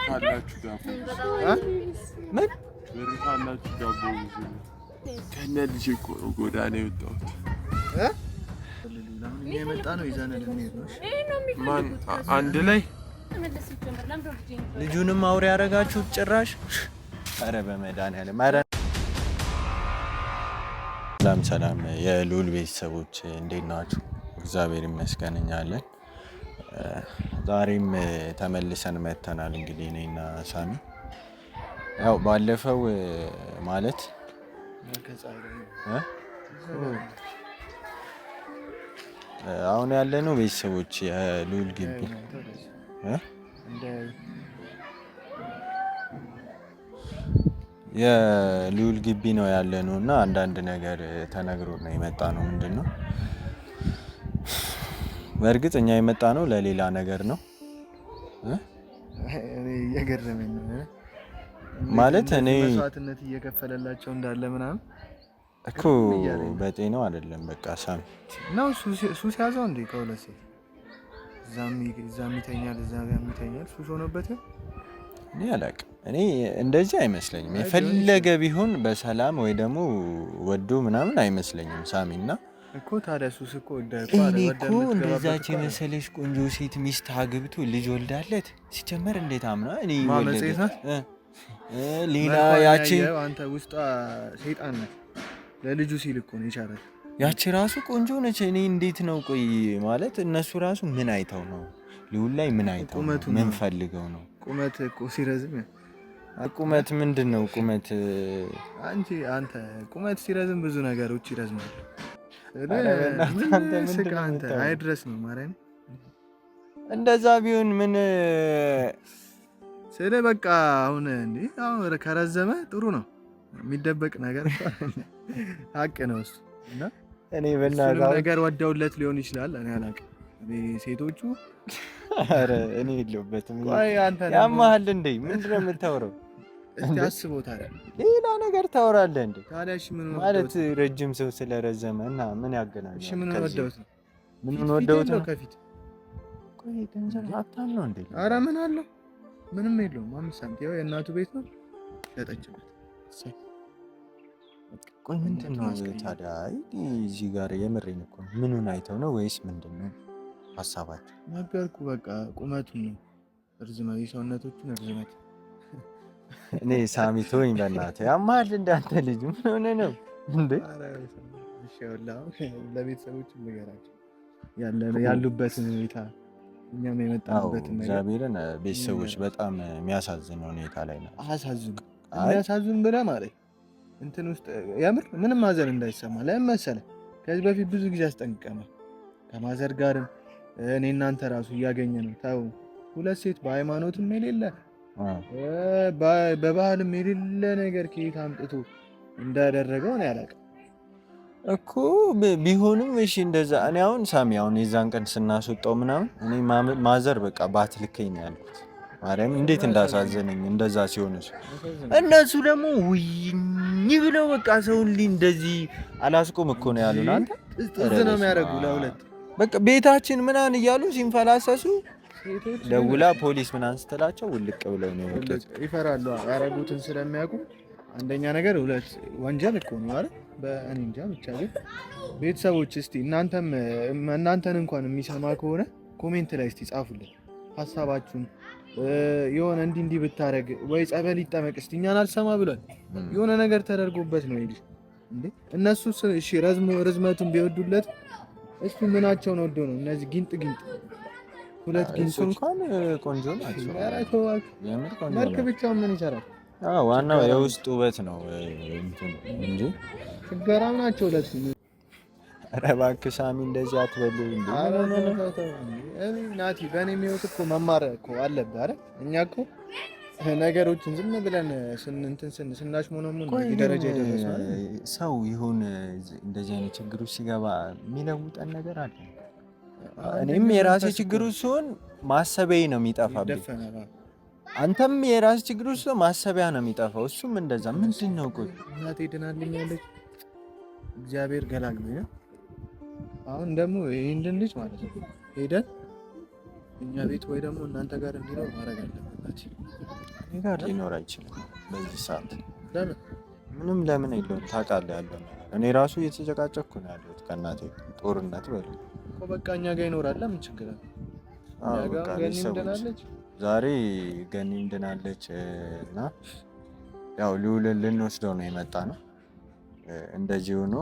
ካላችሁ ጋር ምን ብር ካላችሁ ጋር ከነ ልጅ እኮ ነው ጎዳና የወጣሁት። የመጣ ነው ይዘን ልንሄድ ነው። ማን አንድ ላይ ልጁንም አውሬ ያደረጋችሁት ጭራሽ። ኧረ በመድኃኒዓለም ኧረ ሰላም የሉል ቤተሰቦች እንዴት ናችሁ? እግዚአብሔር ይመስገን እኛ አለን። ዛሬም ተመልሰን መተናል። እንግዲህ እኔና ሳሚ ያው ባለፈው ማለት አሁን ያለነው ቤተሰቦች የሉል ግቢ የሉል ግቢ ነው ያለነው እና አንዳንድ ነገር ተነግሮ ነው የመጣ ነው። ምንድነው? በእርግጥ እኛ የመጣ ነው ለሌላ ነገር ነው። እኔ እየገረመኝ ነው ማለት እኔ መስዋዕትነት እየከፈለላቸው እንዳለ ምናምን እኮ በጤናው አይደለም። በቃ ሳሚ ነው ሱስ ያዘው እንዴ? ከሁለት ሴት እዛም ይተኛል እዛም ይተኛል። ሱስ ሆኖበት እኔ አላውቅም። እኔ እንደዚህ አይመስለኝም። የፈለገ ቢሆን በሰላም ወይ ደግሞ ወዶ ምናምን አይመስለኝም ሳሚና እኮ ታዲያ ሱስ እኮ እኔ እኮ እንደዛች የመሰለሽ ቆንጆ ሴት ሚስት አግብቶ ልጅ ወልዳለት ሲጀመር እንዴት አምና እኔ ወለደት ሌላ ያቺ አንተ ውስጧ ሰይጣን ነው ለልጁ ሲል እኮ ነው የቻላት። ያቺ ራሱ ቆንጆ ነች። እኔ እንዴት ነው ቆይ ማለት እነሱ ራሱ ምን አይተው ነው ልዑል ላይ ምን አይተው ምን ፈልገው ነው? ቁመት እኮ ሲረዝም ቁመት ምንድን ነው ቁመት? አንተ ቁመት ሲረዝም ብዙ ነገሮች ይረዝማሉ። አንተ አይድረስ ነው ማርያም። እንደዛ ቢሆን ምን ስለ በቃ አሁን እንዴ አሁን ከረዘመ ጥሩ ነው። የሚደበቅ ነገር ሀቅ ነው እሱ እና እኔ በእናትህ ነገር ወደውለት ሊሆን ይችላል። እኔ አላውቅም። ሴቶቹ ኧረ እኔ የለሁበትም። ያማሃል እንዴ? ምንድን ነው የምታወራው? እስቲ አስበው ታዲያ ሌላ ነገር ታወራለህ እንዴ? ታዲያ እሺ ምን ማለት ረጅም ሰው ስለረዘመ እና ምን ያገናኛል? እሺ ምን ወደውት ነው? ምን ወደውት ነው? ከፊት ቆይ ገንዘብ ሀብታም ነው እንዴ? ኧረ ምን አለው? ምንም የለውም። 5 ሳንቲም የእናቱ ቤት ነው ሸጠችበት። ቆይ ምንድን ነው ታዲያ እዚህ ጋር የምሬን እኮ ምኑን አይተው ነው ወይስ ምንድን ነው ሀሳባቸው? ነገርኩህ በቃ ቁመቱን ነው ርዝመት፣ የሰውነቶቹን ርዝመት። እኔ ሳሚ ተወኝ በእናትህ ያማል እንደ አንተ ልጅ ምን ሆነ ነው እንዴ? ለቤተሰቦች ንገራቸው ያሉበትን ሁኔታ እኛም የመጣንበትን ነገር። እግዚአብሔርን ቤተሰቦች በጣም የሚያሳዝን ሁኔታ ላይ ነው። የሚያሳዝን ብለህ ማለት እንትን ውስጥ የምር ምንም ማዘር እንዳይሰማ ለምን መሰለህ? ከዚህ በፊት ብዙ ጊዜ አስጠንቅቀናል። ከማዘር ጋርም እኔ እናንተ ራሱ እያገኘ ነው። ታው ሁለት ሴት በሃይማኖትም የሌለ በባህልም የሌለ ነገር ከየት አምጥቶ እንዳደረገው እኔ አላውቅም እኮ ቢሆንም እሺ እንደዛ። እኔ አሁን ሳሚ አሁን የዛን ቀን ስናስወጣው ምናምን እኔ ማዘር በቃ ባትልከኝ ነው ያልኩት። ማርያም እንዴት እንዳሳዘነኝ እንደዛ ሲሆንስ እነሱ ደግሞ ውይኝ ብለው በቃ ሰውን እንደዚህ አላስቆም እኮ ነው ያሉን። አንተ እዚህ ነው የሚያደርጉ ለሁለት በቃ ቤታችን ምናምን እያሉ ሲንፈላሰሱ ደውላ ፖሊስ ምናምን ስትላቸው ውልቅ ብለው ነው የወጡት። ይፈራሉ ያደረጉትን ስለሚያውቁ። አንደኛ ነገር ሁለት ወንጀል እኮ ነው አይደል? በእኔ እንጃ ብቻ ግን ቤተሰቦች እስቲ እናንተን እንኳን የሚሰማ ከሆነ ኮሜንት ላይ እስቲ ጻፉልን ሀሳባችሁን። የሆነ እንዲህ ብታረግ ወይ ጸበል ይጠመቅ እስቲ እኛን አልሰማ ብሏል። የሆነ ነገር ተደርጎበት ነው ይልሽ እንዴ? እነሱ እሺ ርዝመቱን ቢወዱለት እስቲ ምናቸውን ወዶ ነው እነዚህ ጊንጥ ሁለት ጊንጦች እንኳን ቆንጆ ናቸው። መልክ ብቻውን ምን ይሰራል? ዋናው የውስጥ ውበት ነው እንጂ ችግራም ናቸው ሁለት። ኧረ እባክህ ሳሚ እንደዚህ አትበል እንዴ! እኔ ናቲ በእኔ የሚወጥ እኮ መማር እኮ አለብህ አይደል? እኛ እኮ ነገሮችን ዝም ብለን ስናሽሞነሙን ደረጃ ይደርሳል። ሰው ይሁን እንደዚህ አይነት ችግሮች ሲገባ የሚለውጠን ነገር አለ። እኔም የራሴ ችግሮች ሲሆን ማሰቢያዬ ነው የሚጠፋብኝ። አንተም የራስ ችግር ውስጥ ማሰቢያ ነው የሚጠፋው። እሱም እንደዛ ምንድን ነው? ቆይ እናቴ ድናልኛለች፣ እግዚአብሔር ገላግሎኝ። አሁን ደግሞ ይሄን ልጅ ማለት ነው ሄደን እኛ ቤት ወይ ደግሞ እናንተ ጋር እንዲኖር ማድረግ አለበት። ጋር ሊኖር አይችልም በዚህ ሰዓት። ለምን ለምን የለውም ታውቃለህ ያለው ነገር። እኔ ራሱ እየተጨቃጨኩ ነው ያለሁት ከእናቴ ጦርነት በለው እኮ በቃ እኛ ጋር ይኖራል። ለምን ችግር አለ? ዛሬ ገኒም ድናለች እና ያው ልውልን ልንወስደው ነው የመጣ ነው። እንደዚህ ሆኖ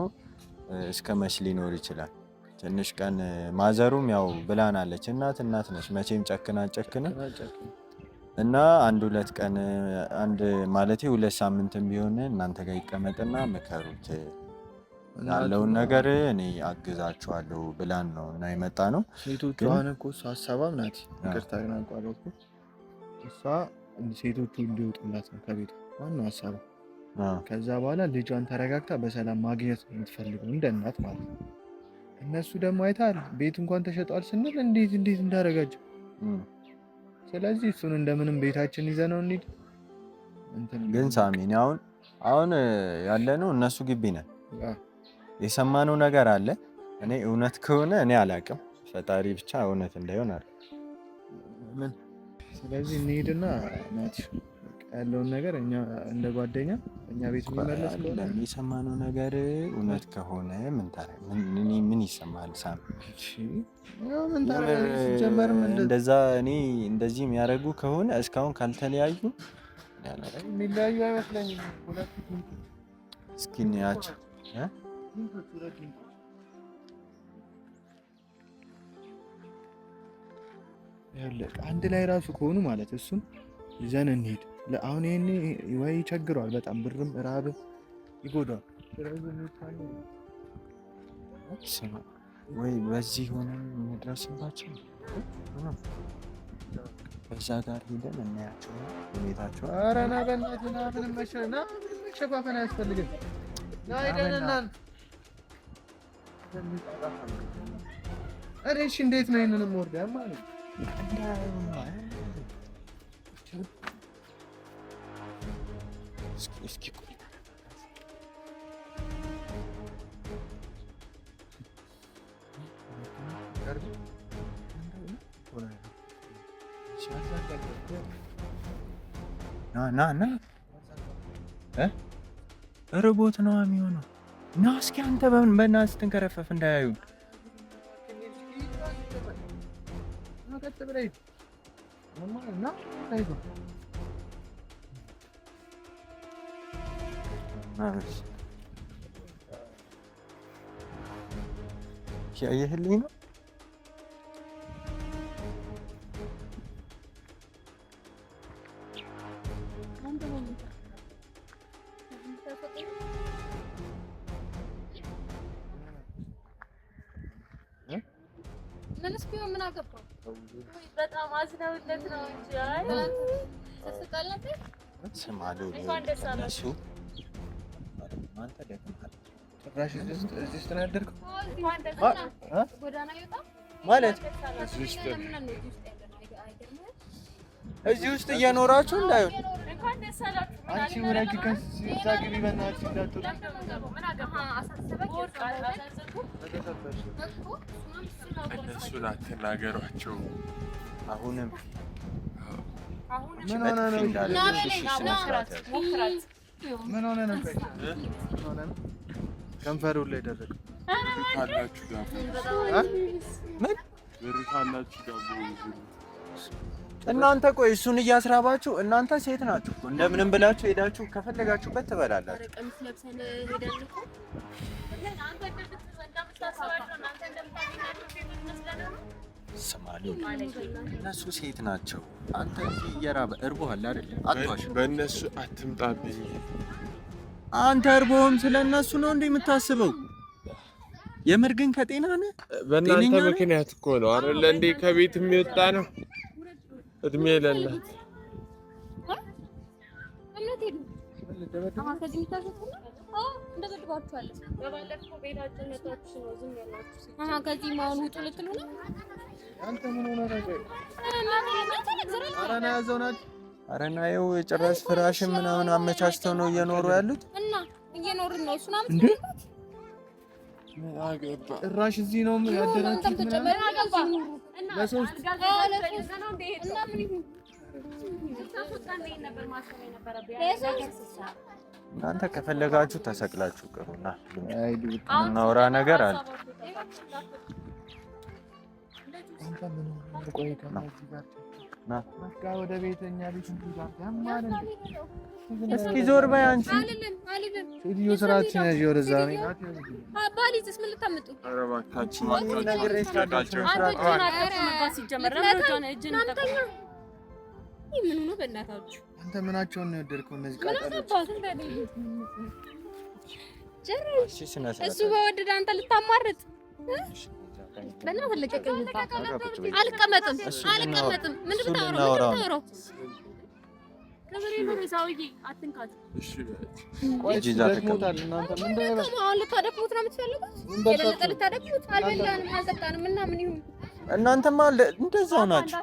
እስከ መች ሊኖር ይችላል? ትንሽ ቀን ማዘሩም ያው ብላናለች። እናት ነች መቼም ጨክና እና 1-2 ቀን ማለቴ 2 ሳምንትም ቢሆን እናንተ ጋር ይቀመጥና ምከሩት ያለውን ነገር እኔ አግዛችኋለሁ ብላን ነው እና የመጣ ነው። ሴቶቹ አሁን እኮ እሷ ሀሳባም ናት። ይቅርታ ግን አቋረጥኩ። እሷ ሴቶቹ እንዲወጡላት ነው ከቤቱ ዋናው ሀሳቡ። ከዛ በኋላ ልጇን ተረጋግታ በሰላም ማግኘት ነው የምትፈልገው እንደ እናት ማለት ነው። እነሱ ደግሞ አይታል ቤት እንኳን ተሸጧል ስንል እንዴት እንዳደረጋቸው። ስለዚህ እሱን እንደምንም ቤታችን ይዘነው እንሂድ። ግን ሳሚን አሁን ያለነው እነሱ ግቢ ነን። የሰማነው ነገር አለ። እኔ እውነት ከሆነ እኔ አላውቅም፣ ፈጣሪ ብቻ እውነት እንዳይሆን አለ። ስለዚህ እንሂድና ናት ያለውን ነገር እኛ እንደ ጓደኛ እኛ ቤት የሚመለስ ከሆነ የሰማነው ነገር እውነት ከሆነ ምን ይሰማል ሳሚ? እንደዛ እኔ እንደዚህ የሚያደርጉ ከሆነ እስካሁን ካልተለያዩ የሚለያዩ አይመስለኝም። እስኪ እንያቸው። አንድ ላይ ራሱ ከሆኑ ማለት እሱን ይዘን እንሂድ። አሁን ይሄኔ ወይ ይቸግረዋል በጣም ብርም ራብ ይጎዳል። ወይ በዚህ ሆነ እንድረስባቸው በዛ ጋር ሄደን እናያቸው ሁኔታቸው። ኧረ ና በእናትህ ና፣ ምንም መሸፋፈን አያስፈልግም። ና ሄደን እናን እሺ እንዴት ነው ይሄንንም ወርደን ማለት እስኪ ቆይ ና ርቦት ነው የሚሆነው። ና እስኪ አንተ በእናትህ ስትንከረፈፍ እንዳያዩ። ያየህልኝ ነው ምንስ ቢሆን ምን አገባው? በጣም አዝነውለት ነው እንጂ አይ ተስቃል ነበር። ስማሉ እሱ አንተ ደክመሃል። ጭራሽ እዚህ ውስጥ ነው ያደርገው ጎዳና ይወጣ ማለት እዚህ ውስጥ እየኖራችሁ እንዳይሆን እንኳን ደስ አላችሁ። አንቺ ወራጅ ከዛ ግቢ በእናትሽ እንዳትወጣ። ምን አገባ አሳሰበኝ። እነሱን አትናገሯቸው። አሁንም ምን ሆነ ነው? ምን ሆነ ነው? ከንፈሩ ላይ ደረቀ። ካላችሁ ጋር ምን ብር ካላችሁ ጋር እናንተ ቆይ እሱን እያስራባችሁ እናንተ ሴት ናችሁ እኮ እንደምንም ብላችሁ ሄዳችሁ ከፈለጋችሁበት ትበላላችሁ። ስማሉ እነሱ ሴት ናቸው። አንተ እዚህ እየራበ እርቦሃል አይደል? አትዋሽ። በእነሱ አትምጣብኝ። አንተ እርቦህም ስለነሱ ነው እንዴ የምታስበው? የምር ግን ከጤና ነህ? በእናንተ ምክንያት እኮ ነው አይደል እንዴ ከቤት የሚወጣ ነው። እድሜ ለለ ኧረ ና ይኸው ጭራሽ ፍራሽን ምናምን አመቻችተው ነው እየኖሩ ያሉት እና እየኖርን ነው። እሱን ጭራሽ እዚህ ነው ያደራችሁት ምናምን ለሶስት እናንተ ከፈለጋችሁ ተሰቅላችሁ ቅሩና እናውራ ነገር አለ። ወደ ቤተኛ ቤት እስኪ ዞር በይ አንቺ። ሴትዮ ስራችን ያዥ ወደዛ ነው። ባሊዝስ ምን ልታመጡ? ኧረ እባካችሁ ምን ሆኖ በእናታችሁ አንተ ምናቸውን ነው የወደድከው? እነዚህ ቃጣሎች እሱ በወደደ አንተ ልታማርጥ በእናትህ ልቀቀኝ። አልቀመጥም። ምን ብታወራው ከበሬ ነው ሰውዬ፣ አትንካት። እሺ እጂ ዛተከታል። እናንተ ምን እንደሆነ አሁን ልታደክሙት ነው የምትፈልጉት? የበለጠ ልታደክሙት። አልበላንም፣ አልጠጣንም እና ምን ይሁን? እናንተማ እንደዛው ናችሁ።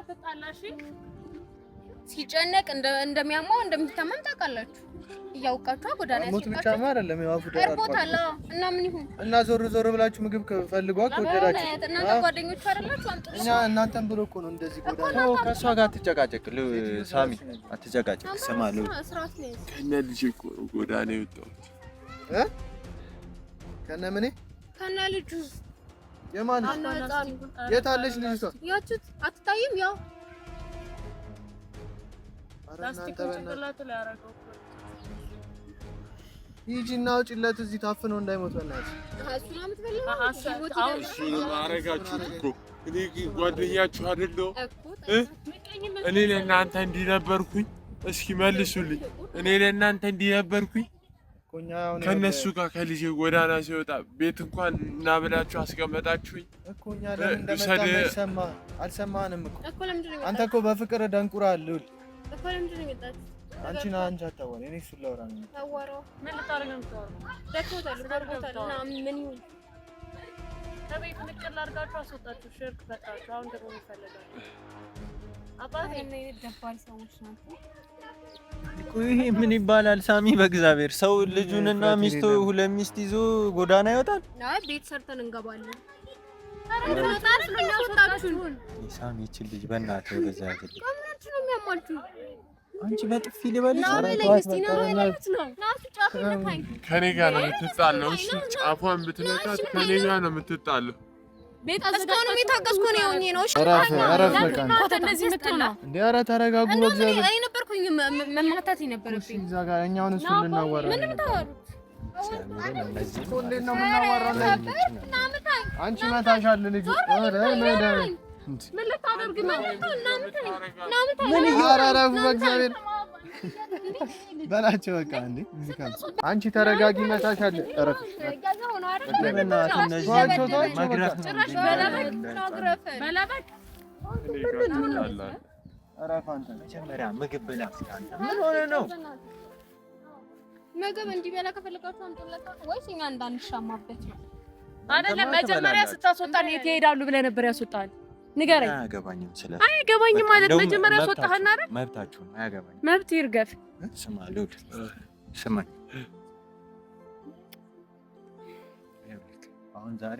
ሲጨነቅ እንደሚያማው እንደምትታመም ታውቃላችሁ። እያውቃችሁ ጎዳና ሞት ብቻ ነው አይደለም ያው እርቦታል እና ምን ይሁን? እና ዞር ብላችሁ ምግብ ከፈልጓ ከወደዳችሁ እናንተ ጓደኞቹ አይደላችሁ? አምጥሩ። እኛ እናንተን ብሎ እኮ ነው እንደዚህ ጎዳና ነው። ከሷ ጋር አትጨቃጨቅ ሳሚ፣ አትጨቃጨቅ። ስማሉ ከነ ልጅ እኮ ጎዳና የወጣሁት ከነ ምኔ ከነ ልጁ የማን የት አለች ልጅቷ? ያችሁት አትታይም? ያው እናንተ በእናትህ ሂጂና ውጪለት እዚህ ታፍነው እንዳይሞት በእናትህ። እሱንም አረጋችሁት እኮ እኔ ጓደኛችሁ አይደለሁ? እኔ ለእናንተ እንዲህ ነበርኩኝ? እስኪ መልሱልኝ። እኔ ለእናንተ እንዲህ ነበርኩኝ? ከነሱ ጋር ከልጄ ጎዳና ሲወጣ ቤት እንኳን እና ብላችሁ አስቀመጣችሁኝ እኮ። እኛ ለምን እንደመጣ አልሰማንም እኮ። አንተ እኮ በፍቅር ደንቁራል እኮ። ለምንድን ነው የመጣችው? አንቺና አንቺ አታወሪ። እኔ እሱን ላውራ ነው። ታወራው ምን ልታረግ ነው? ደክሞታል። እና ምን ይሁን? ከቤት ንቅል አድርጋችሁ አስወጣችሁ፣ ሽርክ ፈጣችሁ። አሁን ደግሞ ይፈልጋል። አባቴ እኔ ደባል ሰዎች ናቸው እኮ። ይሄ ምን ይባላል ሳሚ? በእግዚአብሔር ሰው ልጁንና ሚስቱ ሁለት ሚስት ይዞ ጎዳና ይወጣል? አይ ቤት ሰርተን እንገባለን። እንወጣለን ነው ያስወጣችሁን። ሳሚ እቺ ልጅ በእናትህ በዛ ያገል ከምናችሁ ነው የሚያማልችሁ? አንቺ በጥፊ ልበልሽ? ከኔ ጋር ነው የምትጣለው። እሺ ጫፏን ብትነካት ከኔ ጋር ነው የምትጣለው። ቤት አዘጋጅቶ ነው የታገስኩ ነው የሆነ ነው። እሺ አረፍ በቃ እንደዚህ ምትላ እንዴ! ኧረ ተረጋጉ። በእግዚአብሔር እኔ ነበርኩኝ መማታት የነበረብኝ እዛ ጋር እኛውን እሱን ልናወራ ነው። ምንም ታወሩት እንዴት ነው የምናወራው? አንቺ መታሻል ልጅ። ኧረ መዳን ምን ልታደርግ ነው? ምን እያራራፉ በእግዚአብሔር በላቸው። በቃ እንዴ እዚህ ጋር አንቺ ተረጋጊ። መታሻል አረፍ መጀመሪያ ምግብ ብላ። ምን ሆነ ነው? ምግብ እንዲበላ ከፈለጋችሁ አምጡለት ወይስ እኛ እንዳንሻማበት ነው? አይደለም መጀመሪያ ስታስወጣን የት ይሄዳሉ ብለህ ነበር ያስወጣል? ንገረኝ። አያገባኝም ስለ አያገባኝም ማለት መጀመሪያ ያስወጣህና አይደል? መብታችሁ ነው። አያገባኝም። መብት ይርገፍ። ስማ ሉድ ስማኝ፣ አሁን ዛሬ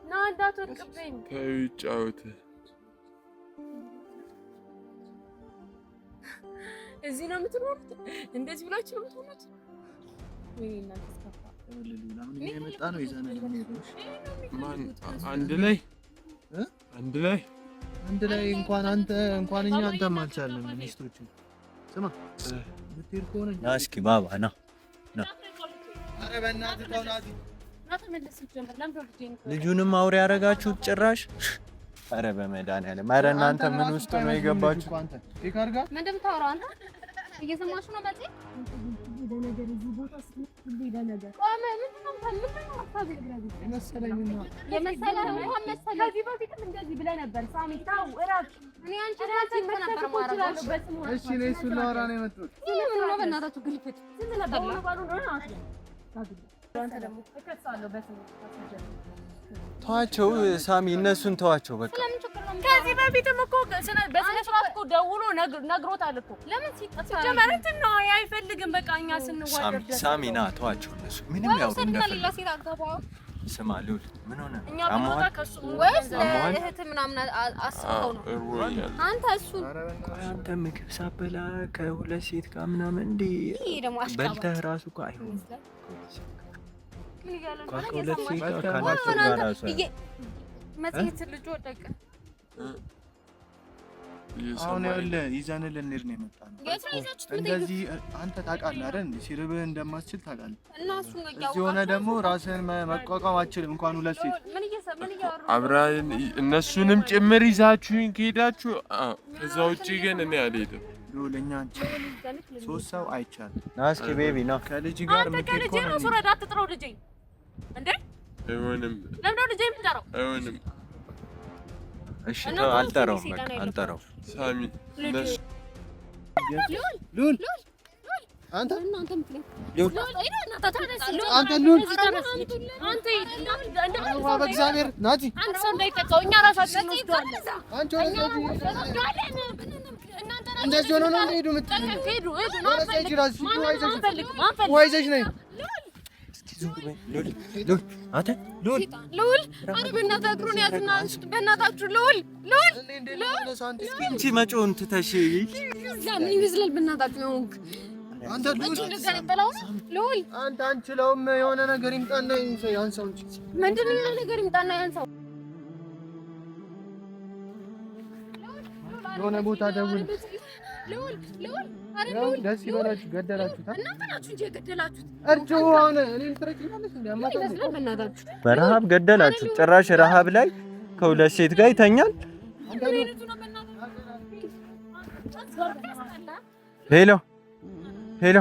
ና እንዳትወድቅብኝ ከውጫውት እዚህ ነው የምትኖሩት? እንደዚህ ብላችሁ ነው የምትኖሩት? ወይ እናንተ ስካፋ የመጣ ነው ይዘና አንድ ላይ እንኳን እኛ አንተም አልቻለም። ሚስቶቹ ስማ ብትሄድ ከሆነ ና እስኪ ባባ ና ና። ኧረ በእናትህ ተው ናቲ። ልጁንም አውሬ ያደረጋችሁት ጭራሽ። ኧረ በመድኃኒዓለም ኧረ እናንተ ምን ውስጥ ነው የገባችሁ? አንተ ቴክ አድርጋ ምንድን የምታወራው አንተ? እየሰማሽ ነው? በዚህ ተዋቸው ሳሚ፣ እነሱን ተዋቸው በቃ። ከዚህ በፊትም እኮ በስነ ስርዓት እኮ ደውሎ ነግሮታል እኮ። ለምን ሲጀመር እንትን ነው አይፈልግም። በቃ እኛ ስንዋደድ ሳሚ ና ተዋቸው። እነሱ ምንም ያውሩ እንደፈለጉ ስማ ልውል ምን ሆነ? እኛ ብንወጣ ከሱ ወይስ ለእህት ምናምን አስበው ነው? አንተ እሱን አንተ ምግብ ሳበላ ከሁለት ሴት ጋር ምናምን እንዴ በልተህ ራሱ እኮ አይሆንም። ምን ይላል? ከሁለት ሴት ጋር ካላችሁ ጋር ራሱ መጽሔት ልጅ ወደቀ። አሁን ይኸውልህ ይዘንልህ እንሂድ ነው የመጣነው። እንደዚህ አንተ ታውቃለህ አይደል? ሲርብህ እንደማትችል ታውቃለህ። እዚህ ሆነ ደግሞ ራስህን መቋቋም አትችልም። እንኳን ሁለት ሴት አብረን እነሱንም ጭምር ይዛችሁኝ ከሄዳችሁ ከዛ ውጪ ግን እኔ አልሄድም። ለኛ አንቺ ሶስት ሰው አይቻልም። ና እስኪ ቤቢ ነው ከልጅ ጋር ከልጅ ነው ሱረዳ አትጥራው ልጅ እንዴ አይሆንም። ለምን ልጅ የምትጠራው? አይሆንም። እሺ አልጠራውም። በቃ አልጠራውም። ሳሚ ነሽ ሉል አንተ በእግዚአብሔር ናቲ አንተ ሰው እንዳይጠቃው እኛ ራሳችን እንወስደዋለን። እንደዚህ ሆኖ ነው እንደሄዱ ሄዱ ዋይዘሽ ነኝ ልውል ኧረ በእናትህ እግሩን ያዝና በእናታችሁ ልውል እንጂ መጮውን ትተሽ ምን ይመስላል? በእናታችሁ ነው አንተ ልውል አንተ አንችለውም። የሆነ ነገር ይምጣና ያንሳው እንጂ ምንድን ነው የሆነ ነገር ይምጣና ያንሳው። የሆነ ቦታ ደውል ልውል ደስ ይበላችሁ። ገደላችሁት እናንተ ናችሁ እንጂ የገደላችሁት። እርጁ አሁን እኔን ትረቂኛለሽ እንዴ? በእናታችሁ በረሃብ ገደላችሁ። ጭራሽ ረሃብ ላይ ከሁለት ሴት ጋር ይተኛል። ሄሎ ሄሎ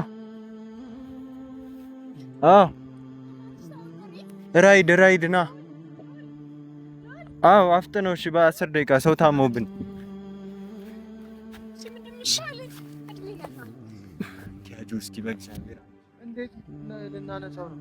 ራይድ ና። አዎ አፍጥነው። እሺ በ10 ደቂቃ ሰው ታሞብን። እስኪ በእግዚአብሔር እንዴት ልናነሳው ነው?